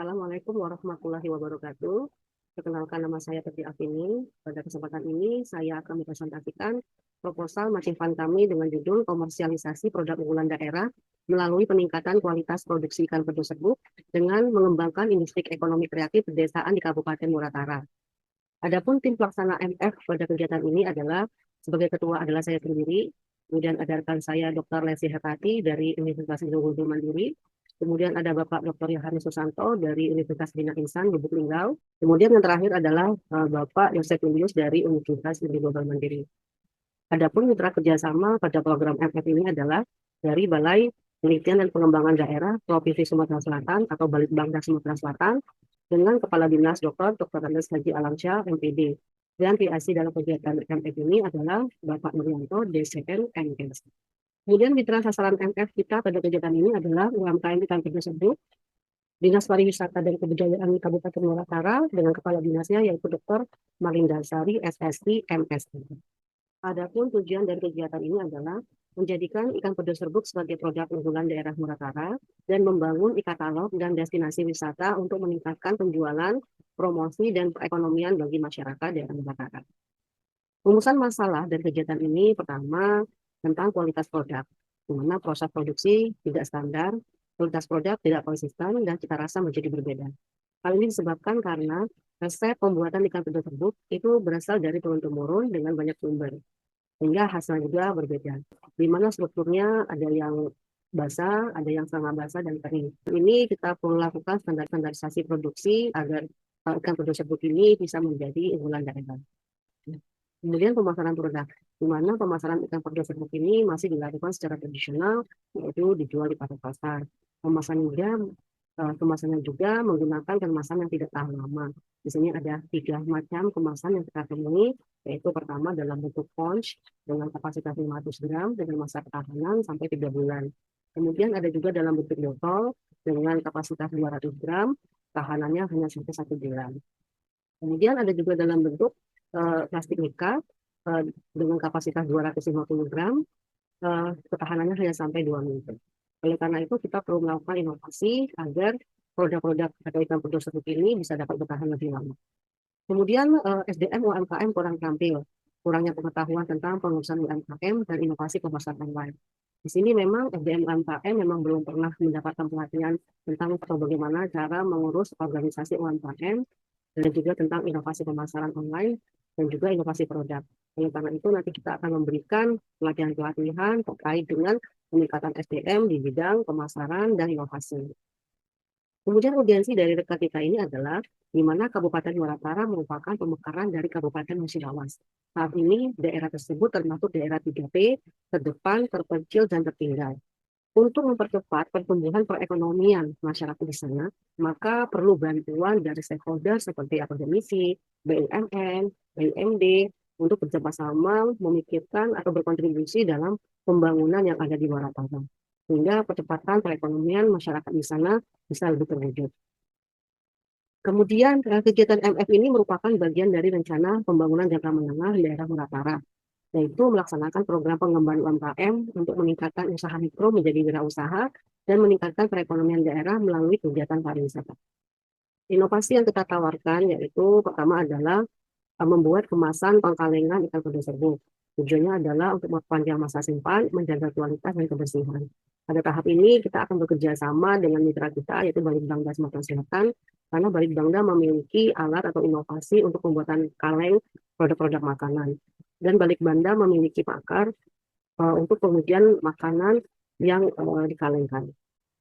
Assalamualaikum warahmatullahi wabarakatuh. Perkenalkan, nama saya Teti Afini. Pada kesempatan ini saya akan mempresentasikan proposal matching fund kami dengan judul komersialisasi produk unggulan daerah melalui peningkatan kualitas produksi ikan pedu serbuk dengan mengembangkan industri ekonomi kreatif pedesaan di Kabupaten Muratara. Adapun tim pelaksana MF pada kegiatan ini adalah sebagai ketua adalah saya sendiri, kemudian ada rekan saya Dr. Lesi Hetati dari Universitas Indonesia Mandiri, kemudian ada Bapak Dr. Yohanes Susanto dari Universitas Bina Insan Lubuk Linggau, kemudian yang terakhir adalah Bapak Yosef Julius dari Universitas Indonesia Mandiri. Adapun mitra kerjasama pada program MF ini adalah dari Balai Penelitian dan Pengembangan Daerah Provinsi Sumatera Selatan atau Balitbangda Sumatera Selatan dengan Kepala Dinas Dr. Andes Haji Alamsyah, MPD. Dan PIC dalam kegiatan MF ini adalah Bapak Nuryanto, DCN, MKes. Kemudian mitra sasaran MF kita pada kegiatan ini adalah UMKM ikan pedu serbuk, Dinas Pariwisata dan Kebudayaan Kabupaten Muratara dengan Kepala Dinasnya yaitu Dr. Malinda Sari, SSI, MSI. Adapun tujuan dari kegiatan ini adalah menjadikan ikan pedu serbuk sebagai produk unggulan daerah Muratara dan membangun e-katalog dan destinasi wisata untuk meningkatkan penjualan, promosi, dan perekonomian bagi masyarakat daerah Muratara. Rumusan masalah dari kegiatan ini pertama tentang kualitas produk, di mana proses produksi tidak standar, kualitas produk tidak konsisten, dan cita rasa menjadi berbeda. Hal ini disebabkan karena resep pembuatan ikan pedu serbuk itu berasal dari turun-temurun dengan banyak sumber, sehingga hasilnya juga berbeda. Di mana strukturnya ada yang basah, ada yang setengah basah dan kering. Ini kita perlu lakukan standarisasi produksi agar ikan pedu serbuk ini bisa menjadi unggulan daerah. Kemudian pemasaran produk, di mana pemasaran ikan pedu serbuk ini masih dilakukan secara tradisional, yaitu dijual di pasar-pasar. Kemasannya juga menggunakan kemasan yang tidak tahan lama. Di sini ada 3 macam kemasan yang kita temui, yaitu pertama dalam bentuk pouch dengan kapasitas 500 gram dengan masa ketahanan sampai 3 bulan. Kemudian ada juga dalam bentuk botol dengan kapasitas 200 gram, tahanannya hanya sampai 1 bulan. Kemudian ada juga dalam bentuk plastik mica dengan kapasitas 250 gram, ketahanannya hanya sampai 2 minggu. Oleh karena itu, kita perlu melakukan inovasi agar produk-produk atau ikan pedu serbuk ini bisa dapat bertahan lebih lama. Kemudian SDM UMKM kurang terampil, kurangnya pengetahuan tentang pengurusan UMKM dan inovasi pemasaran online. Di sini memang SDM UMKM memang belum pernah mendapatkan pelatihan tentang bagaimana cara mengurus organisasi UMKM dan juga tentang inovasi pemasaran online dan juga inovasi produk. Oleh karena itu nanti kita akan memberikan pelatihan-pelatihan terkait dengan peningkatan SDM di bidang pemasaran dan inovasi. Kemudian urgensi dari rekan kita ini adalah di mana Kabupaten Muratara merupakan pemekaran dari Kabupaten Musirawas. Saat ini daerah tersebut termasuk daerah 3P, terdepan, terpencil, dan tertinggal. Untuk mempercepat pertumbuhan perekonomian masyarakat di sana, maka perlu bantuan dari stakeholder seperti akademisi, BUMN, BUMD, untuk bersama-sama memikirkan atau berkontribusi dalam pembangunan yang ada di Muratara, sehingga percepatan perekonomian masyarakat di sana bisa lebih terwujud. Kemudian kegiatan MF ini merupakan bagian dari rencana pembangunan jangka menengah daerah Muratara, yaitu melaksanakan program pengembangan UMKM untuk meningkatkan usaha mikro menjadi wirausaha dan meningkatkan perekonomian daerah melalui kegiatan pariwisata. Inovasi yang kita tawarkan yaitu pertama adalah membuat kemasan pengkalengan ikan pedu serbuk. Tujuannya adalah untuk memperpanjang masa simpan, menjaga kualitas dan kebersihan. Pada tahap ini kita akan bekerja sama dengan mitra kita yaitu Balitbangda Sumatera Selatan, karena Balitbangda memiliki alat atau inovasi untuk pembuatan kaleng produk-produk makanan. Dan Balitbangda memiliki pakar untuk kemudian makanan yang dikalengkan.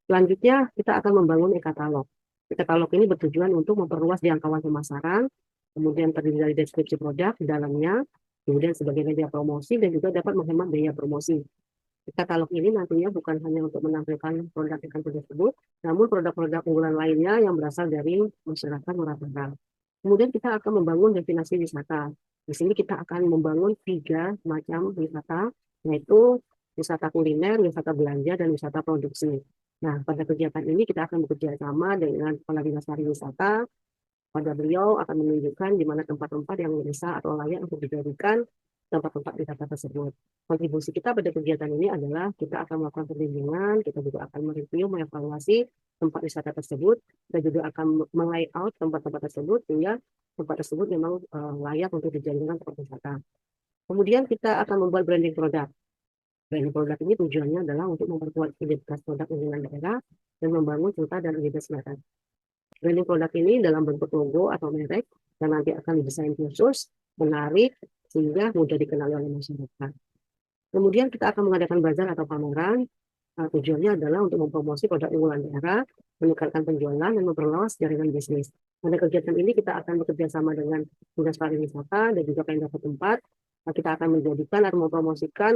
Selanjutnya kita akan membangun e-katalog. E-katalog ini bertujuan untuk memperluas jangkauan pemasaran, kemudian terdiri dari deskripsi produk di dalamnya, kemudian sebagai media promosi dan juga dapat menghemat biaya promosi. Katalog ini nantinya bukan hanya untuk menampilkan produk ikan pedu tersebut, namun produk-produk unggulan lainnya yang berasal dari masyarakat Muratara. Kemudian kita akan membangun destinasi wisata. Di sini kita akan membangun 3 macam wisata, yaitu wisata kuliner, wisata belanja, dan wisata produksi. Nah, pada kegiatan ini kita akan bekerja sama dengan Kepala Dinas Pariwisata. Pada beliau akan menunjukkan di mana tempat-tempat yang bisa atau layak untuk dijadikan tempat-tempat wisata tersebut. Kontribusi kita pada kegiatan ini adalah kita akan melakukan perlindungan, kita juga akan mereview, mengevaluasi tempat wisata tersebut. Kita juga akan meng-layout tempat-tempat tersebut sehingga tempat tersebut memang layak untuk dijadikan tempat wisata. Kemudian kita akan membuat branding produk. Branding produk ini tujuannya adalah untuk memperkuat identitas produk unggulan daerah dan membangun cerita dan identitas mereka. Branding produk ini dalam bentuk logo atau merek dan nanti akan didesain khusus, menarik, sehingga mudah dikenali oleh masyarakat. Kemudian kita akan mengadakan bazar atau pameran. Tujuannya adalah untuk mempromosi produk unggulan daerah, meningkatkan penjualan, dan memperluas jaringan bisnis. Pada kegiatan ini kita akan bekerja sama dengan dinas pariwisata dan juga Pemda setempat. Kita akan menjadikan atau mempromosikan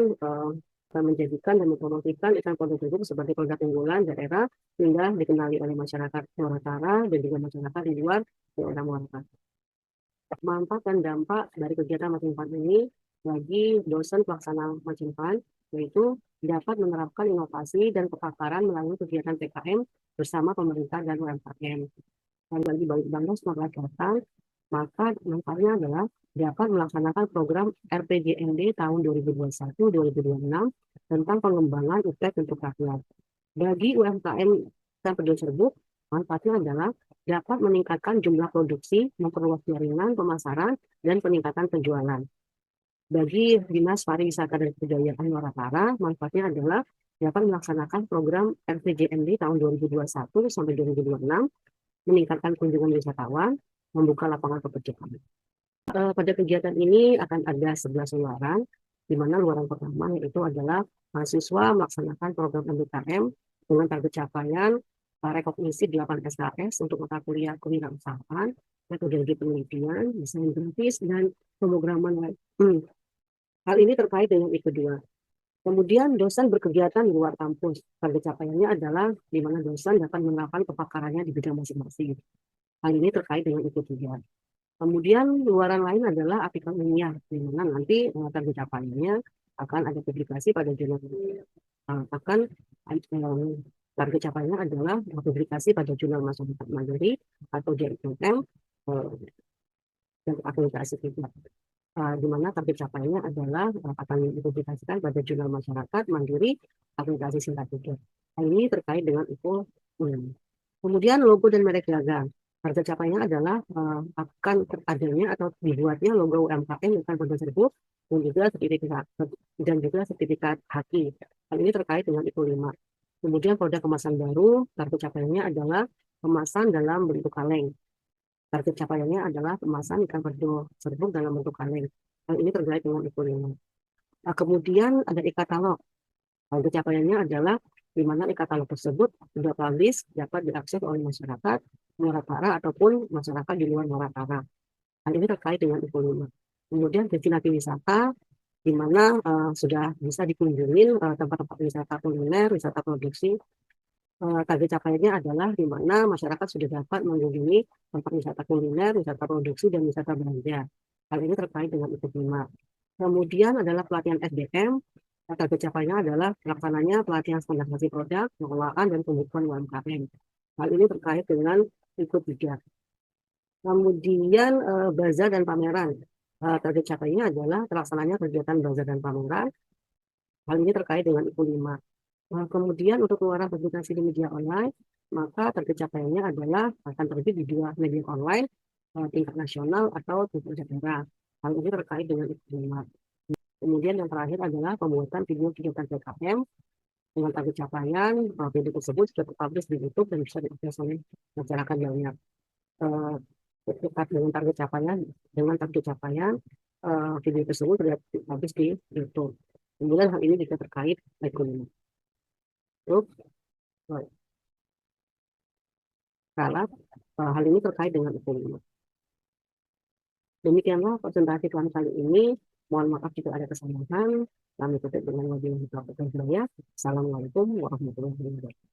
dan mempromosikan ikan produk tersebut sebagai produk unggulan daerah sehingga dikenali oleh masyarakat Muarapara dan juga masyarakat di luar daerah Muarapara. Manfaat dan dampak dari kegiatan Machinfund ini bagi dosen pelaksana Machinfund yaitu dapat menerapkan inovasi dan kepakaran melalui kegiatan PKM bersama pemerintah dan UMKM. Dan bagi bangsa setelah datang, maka manfaatnya adalah dapat melaksanakan program RPJMD tahun 2021-2026 tentang pengembangan UTEK untuk rakyat. Bagi UMKM dan pedagang serbuk, manfaatnya adalah dapat meningkatkan jumlah produksi, memperluas jaringan pemasaran, dan peningkatan penjualan. Bagi Dinas Pariwisata dan Kebudayaan Muarapara, manfaatnya adalah dapat melaksanakan program RPJMD tahun 2021 sampai 2026, meningkatkan kunjungan wisatawan, membuka lapangan pekerjaan. Pada kegiatan ini akan ada 11 luaran, di mana luaran pertama yaitu adalah mahasiswa melaksanakan program MBKM dengan target capaian rekognisi 8 SKS untuk mata kuliah kewirausahaan, metodologi penelitian, desain grafis, dan pemrograman web. Hal ini terkait dengan I2. Kemudian dosen berkegiatan di luar kampus. Target capaiannya adalah di mana dosen dapat menerapkan kepakarannya di bidang masing-masing. Hal ini terkait dengan I3. Kemudian luaran lain adalah artikel ilmiah, di mana nanti target capaiannya akan ada publikasi pada jurnal target capaiannya adalah publikasi pada jurnal masyarakat mandiri atau JMM dan akreditasi kita. Di mana target capaiannya adalah akan dipublikasikan pada jurnal masyarakat mandiri akreditasi singkat juga. Hal ini terkait dengan itu. Kemudian logo dan merek dagang. Target capaiannya adalah akan adanya atau dibuatnya logo UMKM dengan produk serbuk dan juga sertifikat HAKI. Hal ini terkait dengan itu 5. Kemudian produk kemasan baru, target capaiannya adalah kemasan dalam bentuk kaleng. Target capaiannya adalah kemasan ikan produk serbuk dalam bentuk kaleng. Hal ini terkait dengan itu 5. Kemudian ada e-katalog. Target capaiannya adalah di mana e-katalog tersebut sudah publish dapat diakses oleh masyarakat Muarapara ataupun masyarakat di luar Muarapara. Hal ini terkait dengan itu 5. Kemudian destinasi wisata di mana sudah bisa dikunjungi tempat-tempat wisata kuliner, wisata produksi. Target capaiannya adalah di mana masyarakat sudah dapat mengunjungi tempat wisata kuliner, wisata produksi, dan wisata belanja. Hal ini terkait dengan itu 5. Kemudian adalah pelatihan SDM. Target capaiannya adalah pelaksananya pelatihan standarisasi produk, pengelolaan, dan pembukuan UMKM. Hal ini terkait dengan ikut 3. Kemudian bazar dan pameran. Target capaiannya adalah terlaksananya kegiatan bazar dan pameran. Hal ini terkait dengan itu 5. Kemudian untuk keluaran publikasi di media online, maka target capaiannya adalah akan terbit di 2 media online tingkat nasional atau tingkat daerah. Hal ini terkait dengan itu 5. Kemudian yang terakhir adalah pembuatan video kegiatan PKM dengan target capaian video tersebut sudah terpublish di YouTube dan bisa diakses oleh masyarakat banyak. Terkait dengan target capaian video tersebut sudah terpublish di YouTube. Kemudian hal ini juga terkait ekonomi. Hal ini terkait dengan ekonomi. Demikianlah presentasi kali ini. Mohon maaf jika ada kesalahan. Kami tutup dengan wabillahi taufiq wal hidayah. Assalamualaikum warahmatullahi wabarakatuh.